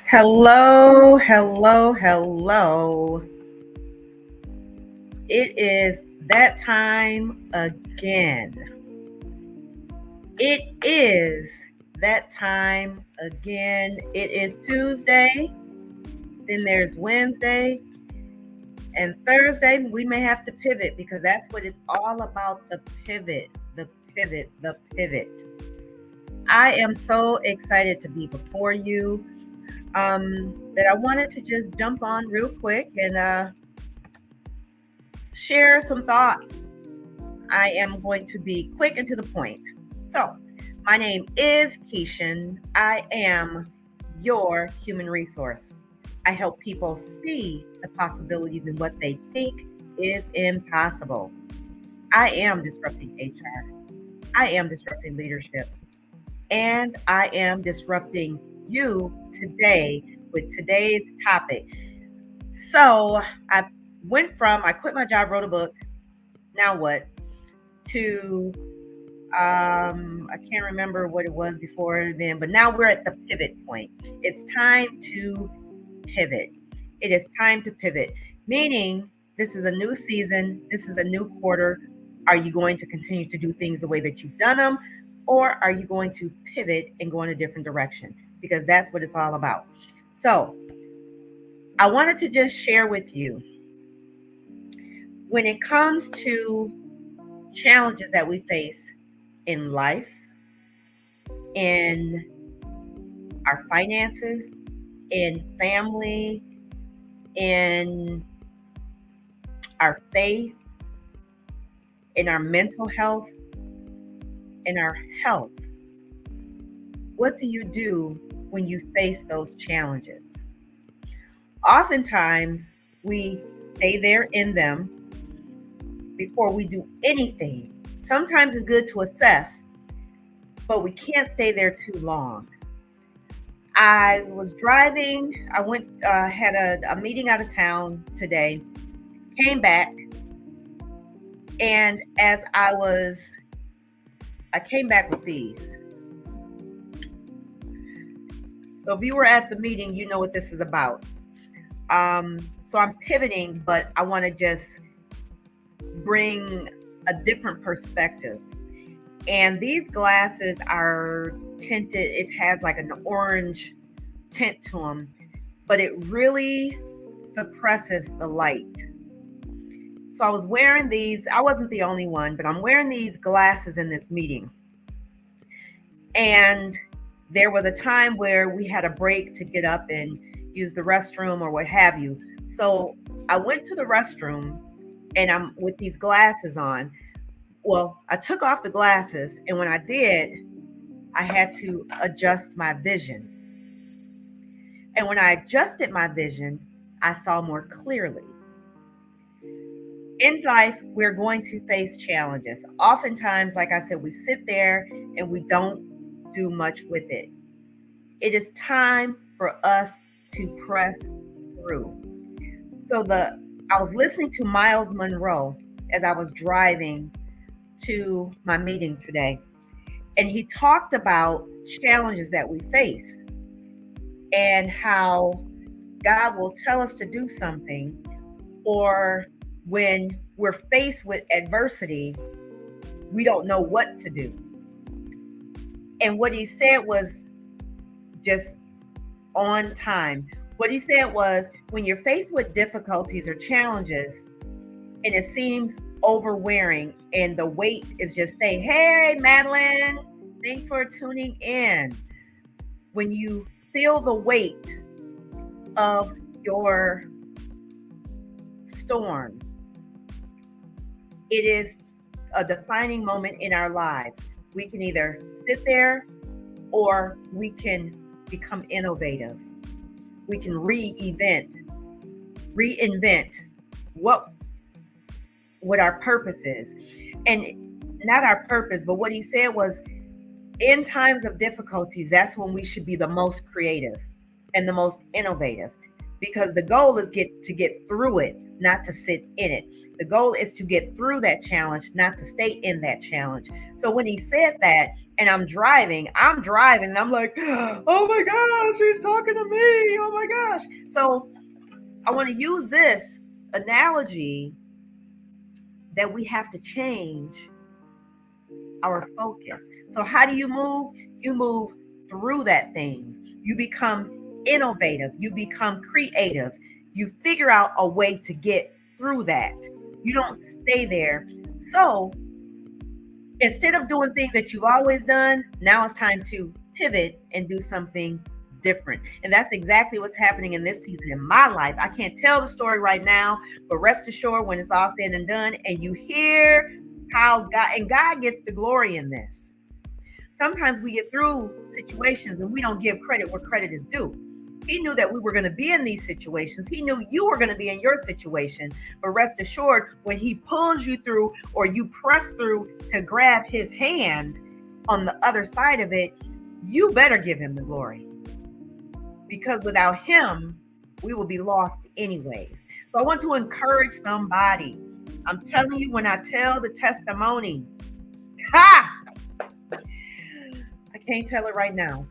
Hello, hello, hello. It is that time again. It is that time again. It is Tuesday, then there's Wednesday, and Thursday. We may have to pivot because that's what it's all about, the pivot, the pivot, the pivot. I am so excited to be before you that I wanted to just jump on real quick and share some thoughts. I am going to be quick and to the point. So, my name is Keishan. I am your human resource. I help people see the possibilities in what they think is impossible. I am disrupting HR. I am disrupting leadership. And I am disrupting you today with today's topic. So, I quit my job, wrote a book. Now what? To I can't remember what it was before then, but now we're at the pivot point. It's time to pivot. It is time to pivot, meaning this is a new season, this is a new quarter. Are you going to continue to do things the way that you've done them, or are you going to pivot and go in a different direction? Because that's what it's all about. So, I wanted to just share with you when it comes to challenges that we face in life, in our finances, in family, in our faith, in our mental health, in our health. What do you do when you face those challenges? Oftentimes, we stay there in them before we do anything. Sometimes it's good to assess, but we can't stay there too long. I was driving. I went, had a meeting out of town today, came back, and I came back with these. So if you were at the meeting, you know what this is about. So I'm pivoting, but I want to just bring a different perspective. And these glasses are tinted, it has like an orange tint to them, but it really suppresses the light. So I was wearing these, I wasn't the only one, but I'm wearing these glasses in this meeting. And there was a time where we had a break to get up and use the restroom or what have you. So I went to the restroom and I'm with these glasses on. Well, I took off the glasses, and when I did, I had to adjust my vision. And when I adjusted my vision, I saw more clearly. In life, we're going to face challenges. Oftentimes, like I said, we sit there and we don't do much with it. It is time for us to press through. So I was listening to Miles Monroe as I was driving to my meeting today, and he talked about challenges that we face and how God will tell us to do something, or when we're faced with adversity, we don't know what to do. And what he said was just on time. What he said was, when you're faced with difficulties or challenges and it seems overwearing and the weight is just saying, hey, Madeline, thanks for tuning in. When you feel the weight of your storm, it is a defining moment in our lives. We can either sit there or we can become innovative. We can reinvent what our purpose is. And not our purpose, but what he said was, in times of difficulties, that's when we should be the most creative and the most innovative, because the goal is to get through it, not to sit in it. The goal is to get through that challenge, not to stay in that challenge. So when he said that, and I'm driving, and I'm like, oh my gosh, she's talking to me. Oh my gosh. So I want to use this analogy that we have to change our focus. So how do you move? You move through that thing. You become innovative. You become creative. You figure out a way to get through that. You don't stay there. So instead of doing things that you've always done, now it's time to pivot and do something different. And that's exactly what's happening in this season in my life. I can't tell the story right now, but rest assured, when it's all said and done, and you hear how God gets the glory in this. Sometimes we get through situations and we don't give credit where credit is due. He knew that we were going to be in these situations. He knew you were going to be in your situation. But rest assured, when he pulls you through or you press through to grab his hand on the other side of it, you better give him the glory. Because without him, we will be lost anyways. So I want to encourage somebody. I'm telling you, when I tell the testimony, I can't tell it right now.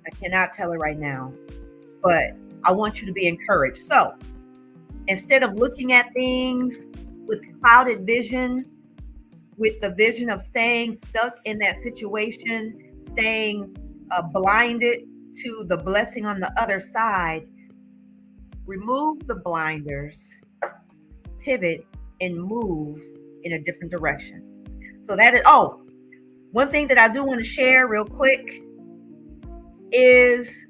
I cannot tell it right now, but I want you to be encouraged. So instead of looking at things with clouded vision, with the vision of staying stuck in that situation, staying blinded to the blessing on the other side, remove the blinders, pivot, and move in a different direction. So that is, one thing that I do want to share real quick is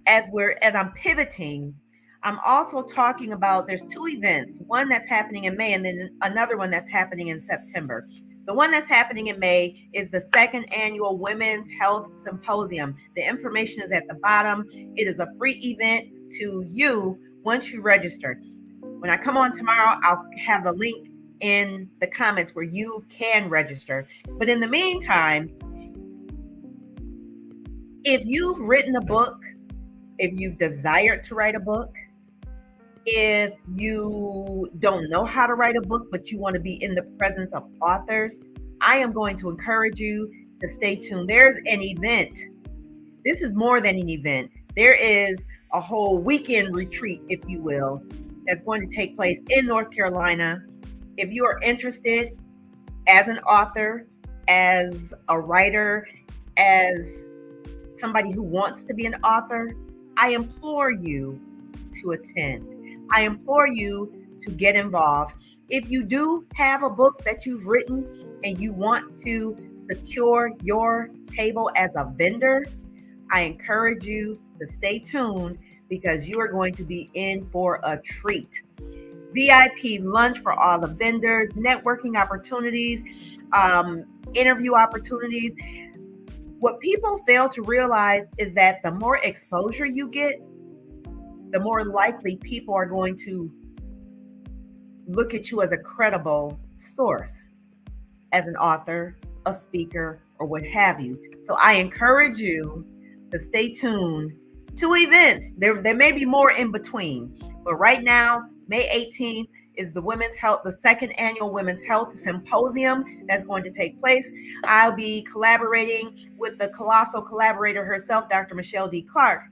as I'm pivoting, I'm also talking about, there's two events, one that's happening in May and then another one that's happening in September. The one that's happening in May is the second annual Women's Health Symposium. The information is at the bottom. It is a free event to you once you register. When I come on tomorrow, I'll have the link in the comments where you can register. But in the meantime, if you've written a book, if you've desired to write a book, if you don't know how to write a book, but you want to be in the presence of authors, I am going to encourage you to stay tuned. There's an event. This is more than an event. There is a whole weekend retreat, if you will, that's going to take place in North Carolina. If you are interested as an author, as a writer, as somebody who wants to be an author, I implore you to attend. I implore you to get involved. If you do have a book that you've written and you want to secure your table as a vendor, I encourage you to stay tuned because you are going to be in for a treat. VIP lunch for all the vendors, networking opportunities, interview opportunities. What people fail to realize is that the more exposure you get, the more likely people are going to look at you as a credible source, as an author, a speaker, or what have you. So I encourage you to stay tuned to events. There may be more in between, but right now, May 18th is the second annual Women's Health Symposium that's going to take place. I'll be collaborating with the colossal collaborator herself, Dr. Michelle D. Clark.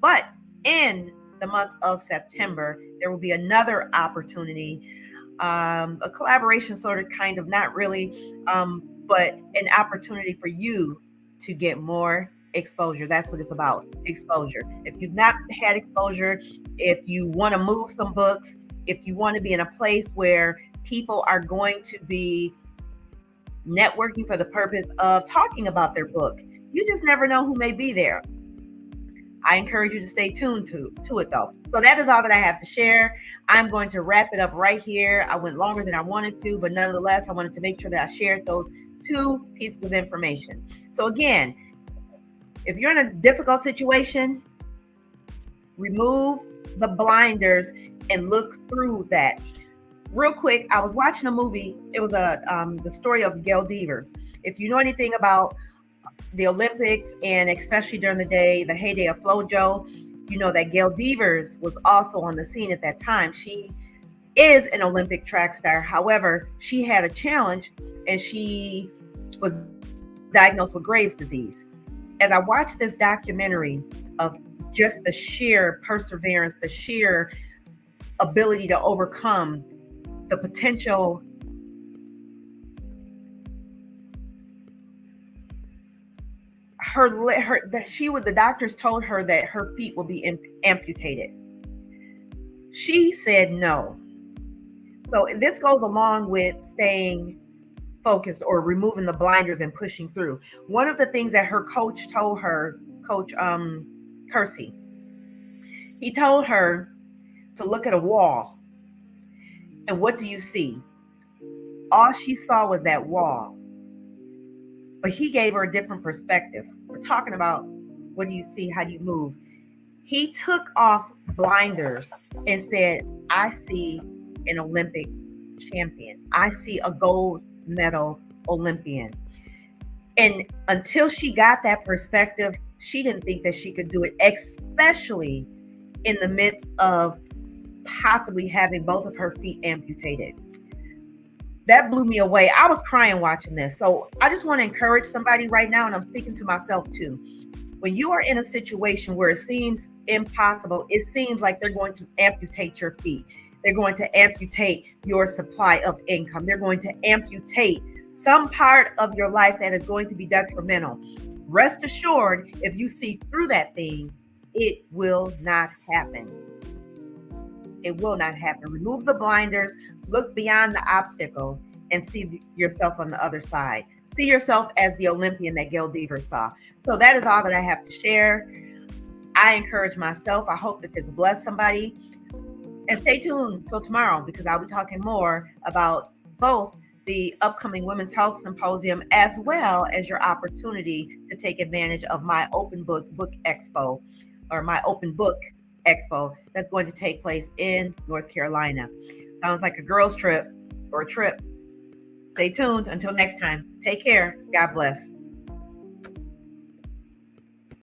But in the month of September, there will be another opportunity, a collaboration sort of, kind of, not really, but an opportunity for you to get more exposure. That's what it's about, exposure. If you've not had exposure, if you want to move some books, if you want to be in a place where people are going to be networking for the purpose of talking about their book, you just never know who may be there. I encourage you to stay tuned to it though. So that is all that I have to share. I'm going to wrap it up right here. I went longer than I wanted to, but nonetheless, I wanted to make sure that I shared those two pieces of information. So again, if you're in a difficult situation, remove the blinders and look through that. Real quick, I was watching a movie. It was the story of Gail Devers. If you know anything about the Olympics, and especially during the heyday of FloJo, you know that Gail Devers was also on the scene at that time. She is an Olympic track star. However, she had a challenge and she was diagnosed with Graves' disease. As I watched this documentary of just the sheer perseverance, the sheer ability to overcome the potential, the doctors told her that her feet will be amputated. She said no. So this goes along with staying focused or removing the blinders and pushing through. One of the things that her coach told her, Coach Kersey, he told her to look at a wall. And what do you see? All she saw was that wall. But he gave her a different perspective. We're talking about, what do you see? How do you move? He took off blinders and said, I see an Olympic champion. I see a gold medal Olympian. And until she got that perspective, she didn't think that she could do it, especially in the midst of possibly having both of her feet amputated. That blew me away. I was crying watching this. So I just want to encourage somebody right now, and I'm speaking to myself too. When you are in a situation where it seems impossible, it seems like they're going to amputate your feet. They're going to amputate your supply of income. They're going to amputate some part of your life that is going to be detrimental. Rest assured, if you see through that thing, it will not happen. It will not happen. Remove the blinders, look beyond the obstacle, and see yourself on the other side. See yourself as the Olympian that Gail Deaver saw. So that is all that I have to share. I encourage myself. I hope that this blessed somebody. And stay tuned till tomorrow, because I'll be talking more about both the upcoming Women's Health Symposium as well as your opportunity to take advantage of my open book expo, or my open book expo that's going to take place in North Carolina. Sounds like a girls trip or a trip. Stay tuned. Until next time, take care. God bless.